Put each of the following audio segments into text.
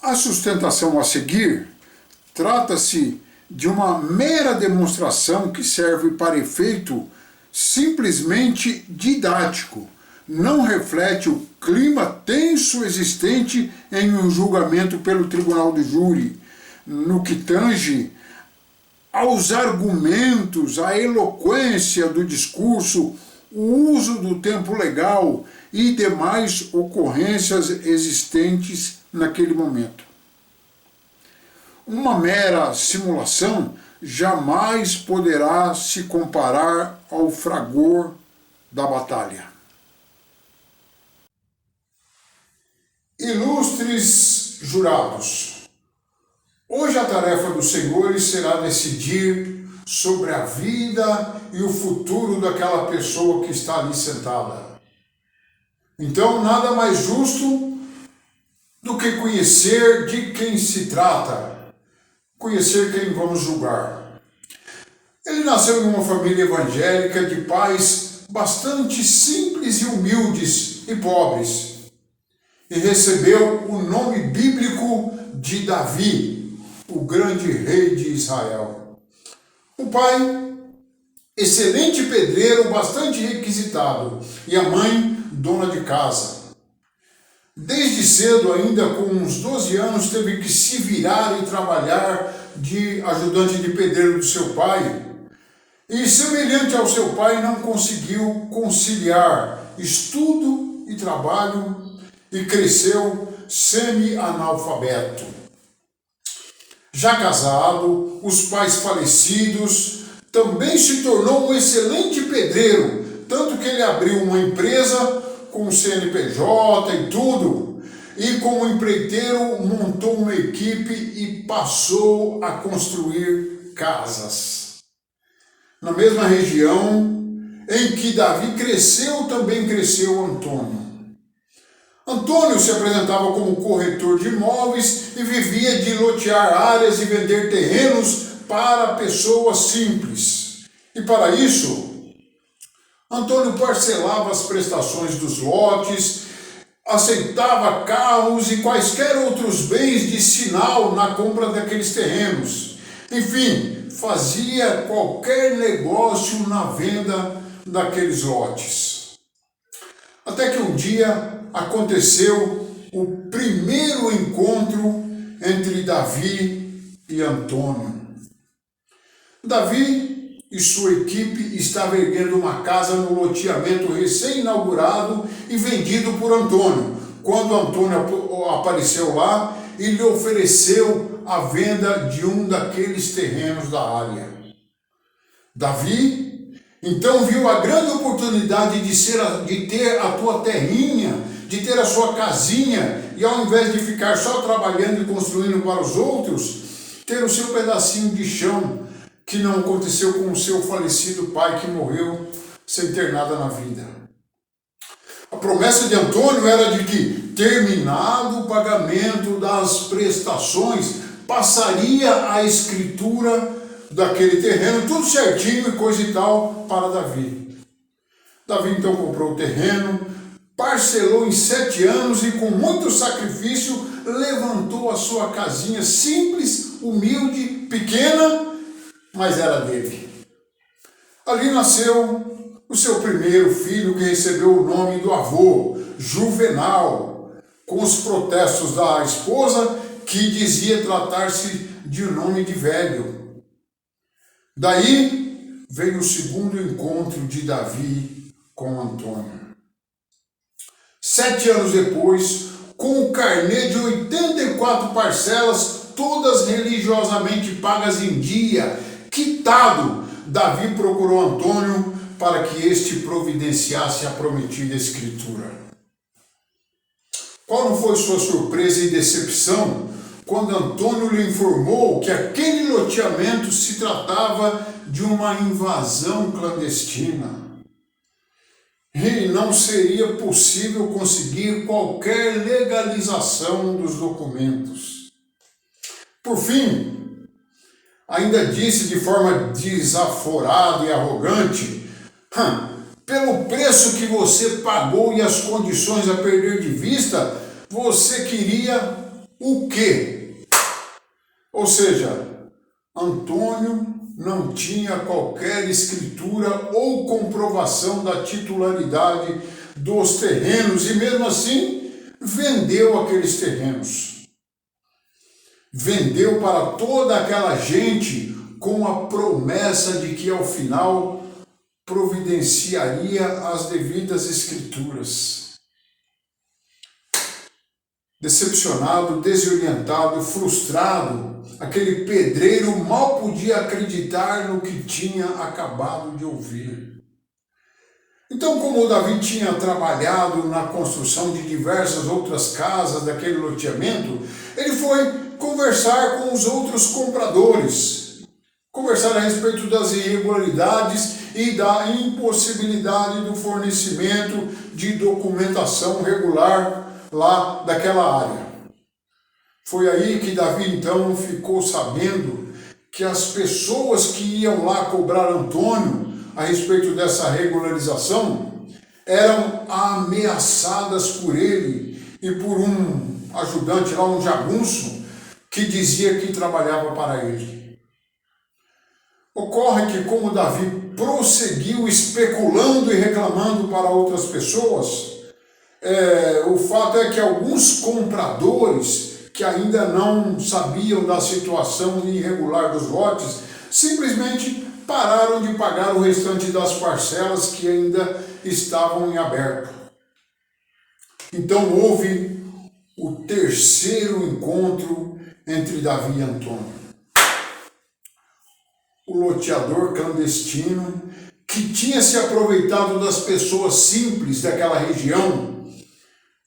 A sustentação a seguir trata-se de uma mera demonstração que serve para efeito simplesmente didático, não reflete o clima tenso existente em um julgamento pelo tribunal do júri, no que tange aos argumentos, à eloquência do discurso, o uso do tempo legal e demais ocorrências existentes naquele momento. Uma mera simulação jamais poderá se comparar ao fragor da batalha. Ilustres jurados, hoje a tarefa dos senhores será decidir sobre a vida e o futuro daquela pessoa que está ali sentada. Então, nada mais justo do que conhecer de quem se trata, conhecer quem vamos julgar. Ele nasceu em uma família evangélica de pais bastante simples e humildes e pobres, e recebeu o nome bíblico de Davi, o grande rei de Israel. O pai, excelente pedreiro, bastante requisitado, e a mãe, dona de casa. Desde cedo, ainda com uns 12 anos, teve que se virar e trabalhar de ajudante de pedreiro do seu pai. E, semelhante ao seu pai, não conseguiu conciliar estudo e trabalho e cresceu semi-analfabeto. Já casado, os pais falecidos, também se tornou um excelente pedreiro, tanto que ele abriu uma empresa com CNPJ e tudo, e como empreiteiro montou uma equipe e passou a construir casas. Na mesma região em que Davi cresceu, também cresceu Antônio. Antônio se apresentava como corretor de imóveis e vivia de lotear áreas e vender terrenos para pessoas simples. E para isso, Antônio parcelava as prestações dos lotes, aceitava carros e quaisquer outros bens de sinal na compra daqueles terrenos. Enfim, fazia qualquer negócio na venda daqueles lotes. Até que um dia aconteceu o primeiro encontro entre Davi e Antônio. Davi e sua equipe estavam erguendo uma casa no loteamento recém-inaugurado e vendido por Antônio, quando Antônio apareceu lá e lhe ofereceu a venda de um daqueles terrenos da área. Davi então viu a grande oportunidade de ter a tua terrinha, de ter a sua casinha, e ao invés de ficar só trabalhando e construindo para os outros, ter o seu pedacinho de chão, que não aconteceu com o seu falecido pai, que morreu sem ter nada na vida. A promessa de Antônio era de que, terminado o pagamento das prestações, passaria a escritura daquele terreno, tudo certinho e coisa e tal, para Davi. Davi então comprou o terreno, parcelou em 7 anos e com muito sacrifício levantou a sua casinha simples, humilde, pequena, mas era dele. Ali nasceu o seu primeiro filho, que recebeu o nome do avô, Juvenal, com os protestos da esposa, que dizia tratar-se de um nome de velho. Daí veio o segundo encontro de Davi com Antônio. 7 anos depois, com o carnê de 84 parcelas, todas religiosamente pagas em dia, quitado, Davi procurou Antônio para que este providenciasse a prometida escritura. Qual não foi sua surpresa e decepção quando Antônio lhe informou que aquele loteamento se tratava de uma invasão clandestina e não seria possível conseguir qualquer legalização dos documentos. Por fim, ainda disse de forma desaforada e arrogante: pelo preço que você pagou e as condições a perder de vista, você queria o quê? Ou seja, Antônio não tinha qualquer escritura ou comprovação da titularidade dos terrenos e mesmo assim vendeu aqueles terrenos. Vendeu para toda aquela gente com a promessa de que ao final providenciaria as devidas escrituras. Decepcionado, desorientado, frustrado, aquele pedreiro mal podia acreditar no que tinha acabado de ouvir. Então, como Davi tinha trabalhado na construção de diversas outras casas daquele loteamento, ele foi conversar com os outros compradores, conversar a respeito das irregularidades e da impossibilidade do fornecimento de documentação regular lá daquela área. Foi aí que Davi então ficou sabendo que as pessoas que iam lá cobrar Antônio a respeito dessa regularização eram ameaçadas por ele e por um ajudante lá, um jagunço, que dizia que trabalhava para ele. Ocorre que como Davi prosseguiu especulando e reclamando para outras pessoas, o fato é que alguns compradores que ainda não sabiam da situação irregular dos lotes simplesmente pararam de pagar o restante das parcelas que ainda estavam em aberto. Então houve o terceiro encontro entre Davi e Antônio. O loteador clandestino, que tinha se aproveitado das pessoas simples daquela região,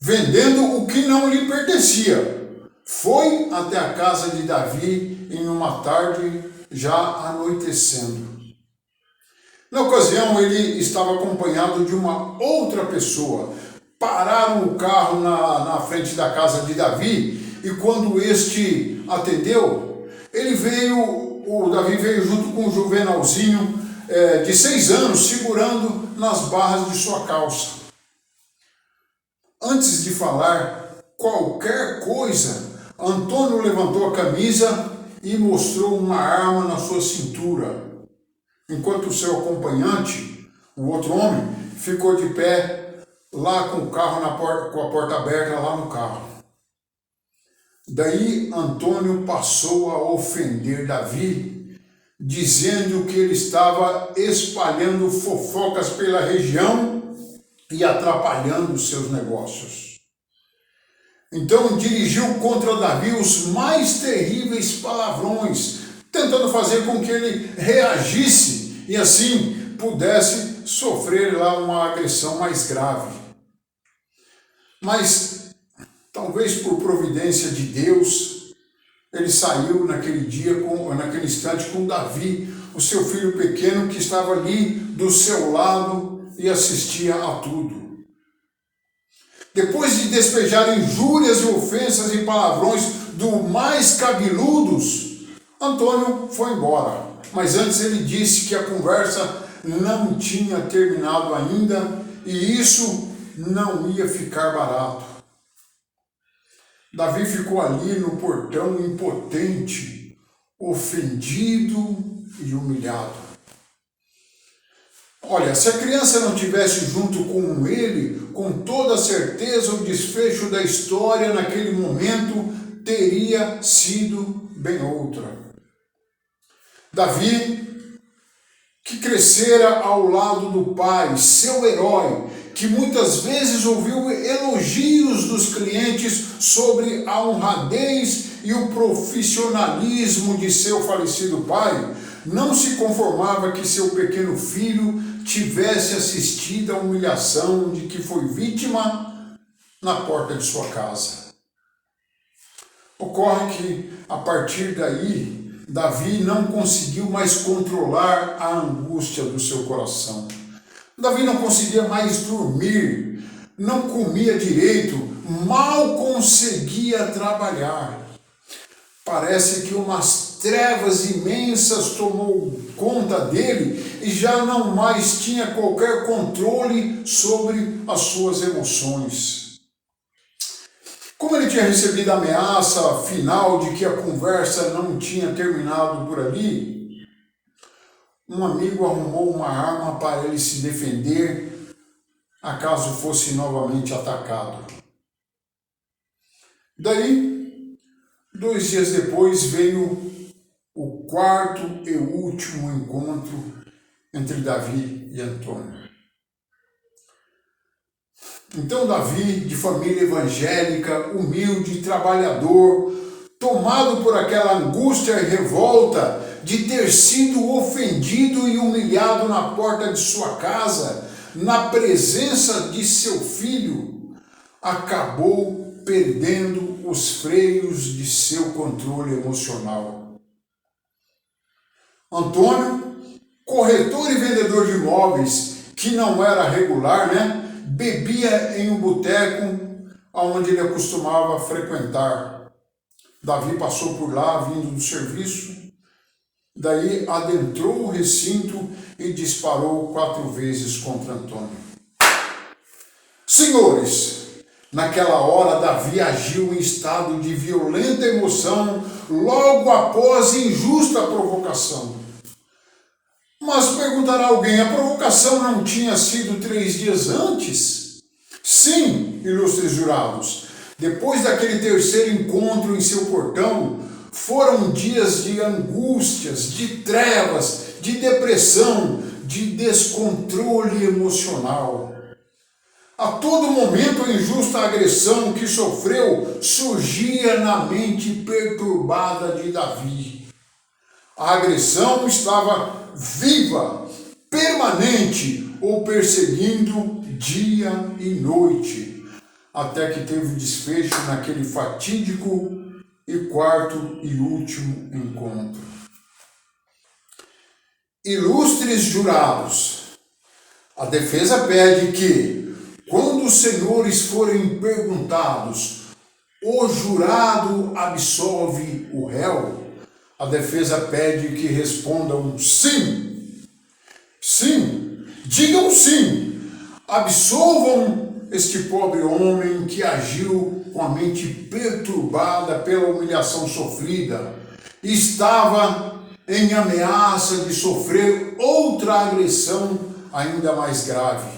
vendendo o que não lhe pertencia, foi até a casa de Davi em uma tarde já anoitecendo. Na ocasião, ele estava acompanhado de uma outra pessoa. Pararam o carro na frente da casa de Davi e quando este atendeu, o Davi veio junto com um juvenalzinho de 6 anos, segurando nas barras de sua calça. Antes de falar qualquer coisa, Antônio levantou a camisa e mostrou uma arma na sua cintura, enquanto o seu acompanhante, o outro homem, ficou de pé lá com o carro com a porta aberta lá no carro. Daí Antônio passou a ofender Davi, dizendo que ele estava espalhando fofocas pela região e atrapalhando os seus negócios. Então dirigiu contra Davi os mais terríveis palavrões, tentando fazer com que ele reagisse e assim pudesse sofrer lá uma agressão mais grave. Mas, talvez por providência de Deus, ele saiu naquele instante com Davi, o seu filho pequeno que estava ali do seu lado e assistia a tudo. Depois de despejar injúrias e ofensas e palavrões do mais cabeludos, Antônio foi embora. Mas antes ele disse que a conversa não tinha terminado ainda e isso não ia ficar barato. Davi ficou ali no portão impotente, ofendido e humilhado. Olha, se a criança não tivesse junto com ele, com toda certeza o desfecho da história naquele momento teria sido bem outra. Davi, que crescera ao lado do pai, seu herói, que muitas vezes ouviu elogios dos clientes sobre a honradez e o profissionalismo de seu falecido pai, não se conformava que seu pequeno filho tivesse assistido à humilhação de que foi vítima na porta de sua casa. Ocorre que, a partir daí, Davi não conseguiu mais controlar a angústia do seu coração. Davi não conseguia mais dormir, não comia direito, mal conseguia trabalhar. Parece que umas trevas imensas tomou conta dele e já não mais tinha qualquer controle sobre as suas emoções. Como ele tinha recebido a ameaça final de que a conversa não tinha terminado por ali, um amigo arrumou uma arma para ele se defender, acaso fosse novamente atacado. Daí, 2 dias depois, veio o quarto e último encontro entre Davi e Antônio. Então Davi, de família evangélica, humilde, trabalhador, tomado por aquela angústia e revolta de ter sido ofendido e humilhado na porta de sua casa, na presença de seu filho, acabou perdendo os freios de seu controle emocional. Antônio, corretor e vendedor de imóveis, que não era regular, bebia em um boteco onde ele costumava frequentar. Davi passou por lá, vindo do serviço, daí adentrou o recinto e disparou 4 vezes contra Antônio. Senhores, naquela hora Davi agiu em estado de violenta emoção logo após injusta provocação. Mas perguntará alguém, a provocação não tinha sido 3 dias antes? Sim, ilustres jurados, depois daquele terceiro encontro em seu portão, foram dias de angústias, de trevas, de depressão, de descontrole emocional. A todo momento a injusta agressão que sofreu surgia na mente perturbada de Davi. A agressão estava viva, permanente, ou perseguindo dia e noite, até que teve desfecho naquele fatídico e quarto e último encontro. Ilustres jurados, a defesa pede que, quando os senhores forem perguntados, o jurado absolve o réu? A defesa pede que respondam sim. Sim, digam sim. Absolvam este pobre homem que agiu com a mente perturbada pela humilhação sofrida e estava em ameaça de sofrer outra agressão ainda mais grave.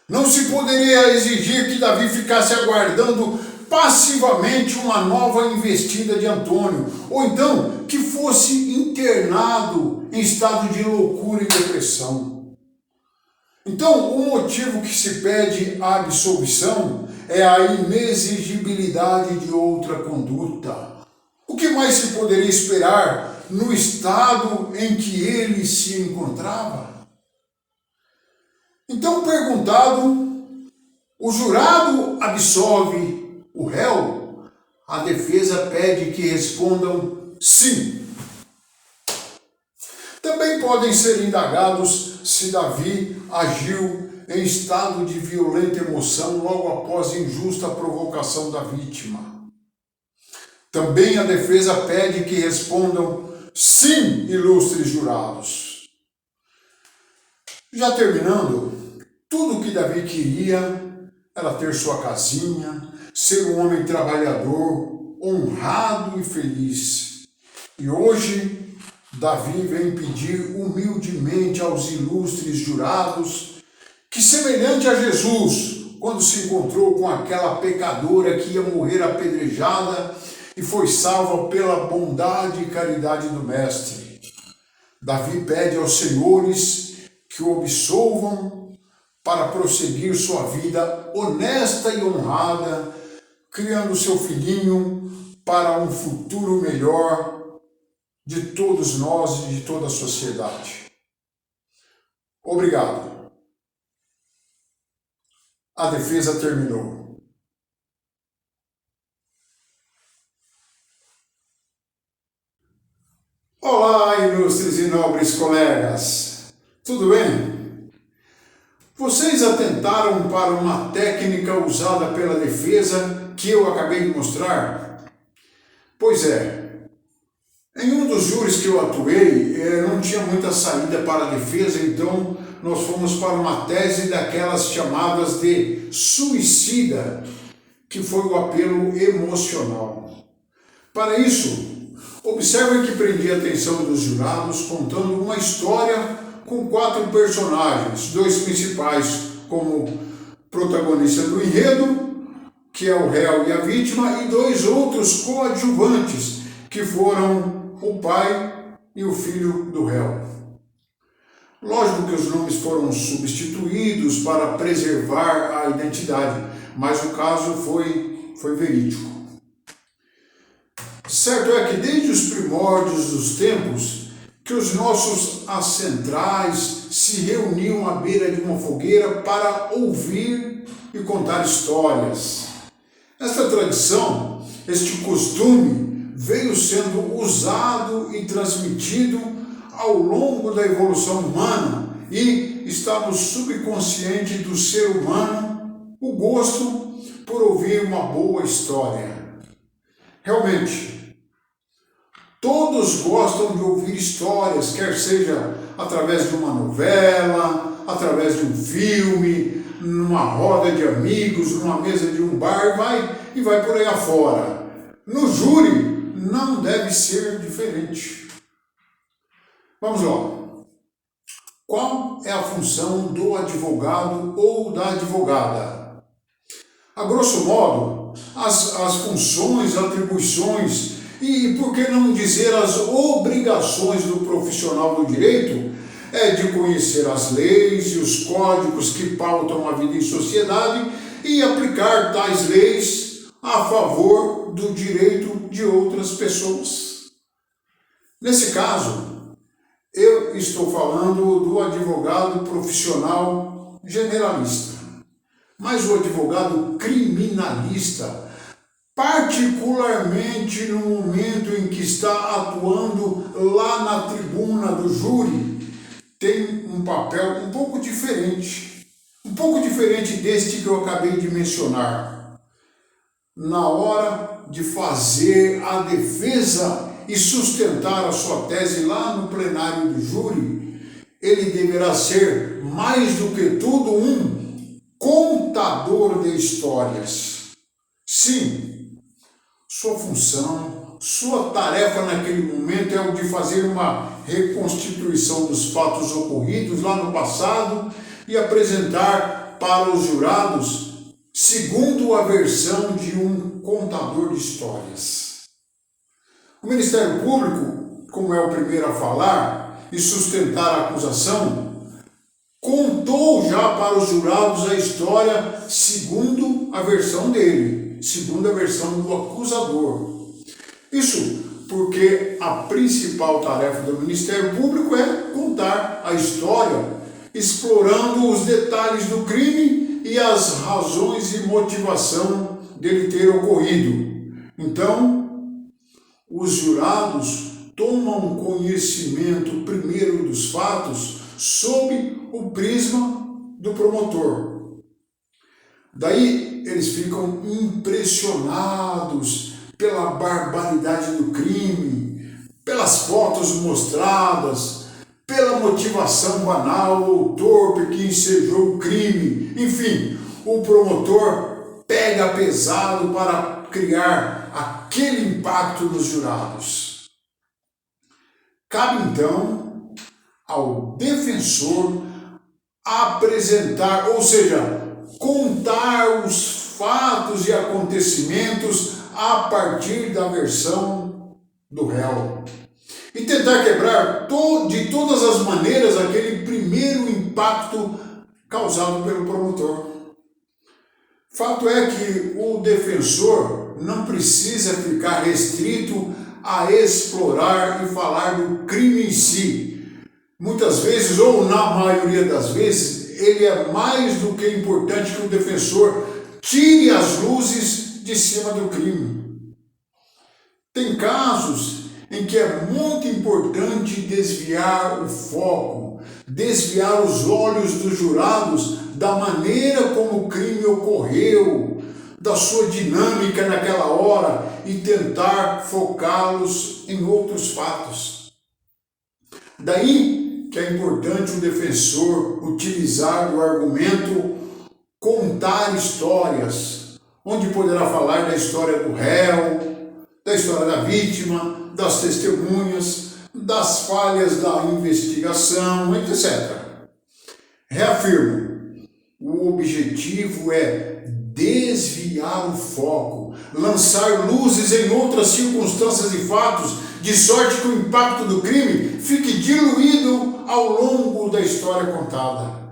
Não se poderia exigir que Davi ficasse aguardando passivamente uma nova investida de Antônio, ou então que fosse internado em estado de loucura e depressão. Então, o motivo que se pede a absolvição é a inexigibilidade de outra conduta. O que mais se poderia esperar no estado em que ele se encontrava? Então, perguntado, o jurado absolve o réu? A defesa pede que respondam sim. Também podem ser indagados se Davi agiu em estado de violenta emoção logo após a injusta provocação da vítima. Também a defesa pede que respondam sim, ilustres jurados. Já terminando, tudo o que Davi queria era ter sua casinha, ser um homem trabalhador, honrado e feliz. E hoje, Davi vem pedir humildemente aos ilustres jurados que, semelhante a Jesus, quando se encontrou com aquela pecadora que ia morrer apedrejada e foi salva pela bondade e caridade do Mestre, Davi pede aos senhores que o absolvam para prosseguir sua vida honesta e honrada, criando seu filhinho para um futuro melhor de todos nós e de toda a sociedade. Obrigado. A defesa terminou. Olá, ilustres e nobres colegas. Tudo bem? Vocês atentaram para uma técnica usada pela defesa que eu acabei de mostrar? Pois é, em um dos júris que eu atuei, não tinha muita saída para a defesa, então nós fomos para uma tese daquelas chamadas de suicida, que foi o apelo emocional. Para isso, observem que prendi a atenção dos jurados contando uma história com 4 personagens, 2 principais como protagonista do enredo, que é o réu e a vítima, e 2 outros coadjuvantes, que foram o pai e o filho do réu. Lógico que os nomes foram substituídos para preservar a identidade, mas o caso foi verídico. Certo é que desde os primórdios dos tempos, que os nossos ancestrais se reuniam à beira de uma fogueira para ouvir e contar histórias. Esta tradição, este costume, veio sendo usado e transmitido ao longo da evolução humana e está no subconsciente do ser humano o gosto por ouvir uma boa história. Realmente, todos gostam de ouvir histórias, quer seja através de uma novela, através de um filme, numa roda de amigos, numa mesa de um bar, e vai por aí afora. No júri, não deve ser diferente. Vamos lá. Qual é a função do advogado ou da advogada? A grosso modo, as funções, atribuições e, por que não dizer, as obrigações do profissional do direito é de conhecer as leis e os códigos que pautam a vida em sociedade e aplicar tais leis a favor do direito de outras pessoas. Nesse caso, eu estou falando do advogado profissional generalista, mas o advogado criminalista, particularmente no momento em que está atuando lá na tribuna do júri, tem um papel um pouco diferente deste que eu acabei de mencionar. Na hora de fazer a defesa e sustentar a sua tese lá no plenário do júri, ele deverá ser, mais do que tudo, um contador de histórias. Sim, sua função, sua tarefa naquele momento é o de fazer uma reconstituição dos fatos ocorridos lá no passado e apresentar para os jurados segundo a versão de um contador de histórias. O Ministério Público, como é o primeiro a falar e sustentar a acusação, contou já para os jurados a história segundo a versão dele, segundo a versão do acusador. Isso porque a principal tarefa do Ministério Público é contar a história, explorando os detalhes do crime e as razões e motivação dele ter ocorrido. Então, os jurados tomam conhecimento primeiro dos fatos sob o prisma do promotor. Daí eles ficam impressionados pela barbaridade do crime, pelas fotos mostradas, pela motivação banal ou torpe que ensejou o crime. Enfim, o promotor pega pesado para criar aquele impacto nos jurados. Cabe então ao defensor apresentar, ou seja, contar os fatos e acontecimentos a partir da versão do réu e tentar quebrar de todas as maneiras aquele primeiro impacto causado pelo promotor. Fato é que o defensor não precisa ficar restrito a explorar e falar do crime em si. Muitas vezes, ou na maioria das vezes, ele é mais do que importante que o defensor tire as luzes de cima do crime. Tem casos em que é muito importante desviar o foco, desviar os olhos dos jurados da maneira como o crime ocorreu, da sua dinâmica naquela hora e tentar focá-los em outros fatos. Daí que é importante o defensor utilizar o argumento contar histórias, onde poderá falar da história do réu, da história da vítima, das testemunhas, das falhas da investigação, etc. Reafirmo, o objetivo é desviar o foco, lançar luzes em outras circunstâncias e fatos, de sorte que o impacto do crime fique diluído ao longo da história contada.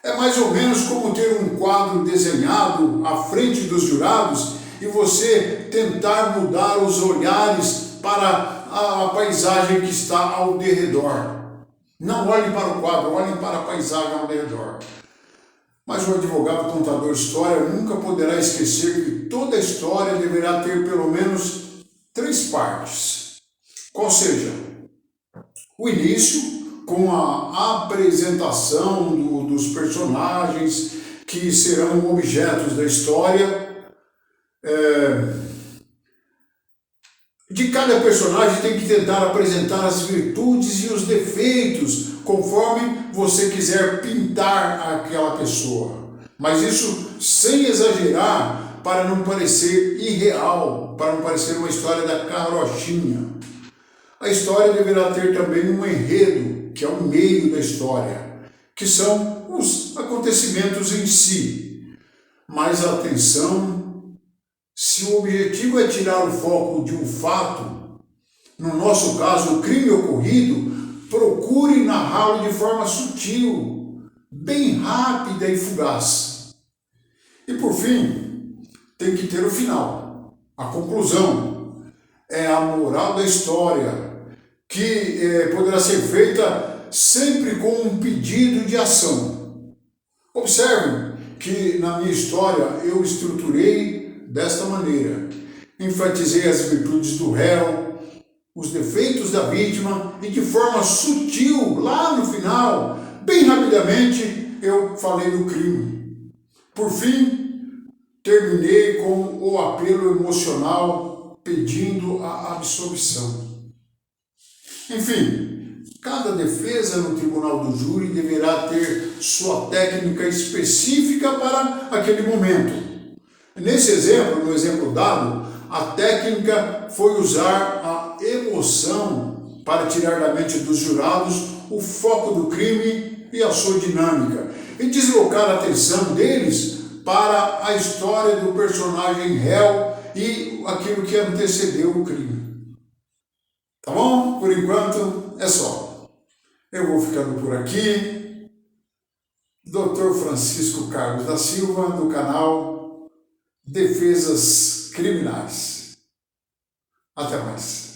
É mais ou menos como ter um quadro desenhado à frente dos jurados e você tentar mudar os olhares para a paisagem que está ao derredor. Não olhem para o quadro, olhem para a paisagem ao redor. Mas o advogado contador de história nunca poderá esquecer que toda história deverá ter pelo menos 3 partes. Qual seja, o início, com a apresentação dos personagens que serão objetos da história. De cada personagem tem que tentar apresentar as virtudes e os defeitos conforme você quiser pintar aquela pessoa. Mas isso sem exagerar para não parecer irreal, para não parecer uma história da carochinha. A história deverá ter também um enredo, que é o meio da história, que são os acontecimentos em si. Mas atenção, se o objetivo é tirar o foco de um fato, no nosso caso o crime ocorrido, procure narrá-lo de forma sutil, bem rápida e fugaz. E por fim, tem que ter o final, a conclusão, é a moral da história, que poderá ser feita sempre com um pedido de ação. Observem que na minha história eu estruturei desta maneira. Enfatizei as virtudes do réu, os defeitos da vítima e de forma sutil, lá no final, bem rapidamente, eu falei do crime. Por fim, terminei com o apelo emocional pedindo a absolvição. Enfim, cada defesa no tribunal do júri deverá ter sua técnica específica para aquele momento. Nesse exemplo, no exemplo dado, a técnica foi usar a emoção para tirar da mente dos jurados o foco do crime e a sua dinâmica, e deslocar a atenção deles para a história do personagem réu e aquilo que antecedeu o crime. Tá bom? Por enquanto é só. Eu vou ficando por aqui. Dr. Francisco Carlos da Silva, do canal Defesas Criminais. Até mais.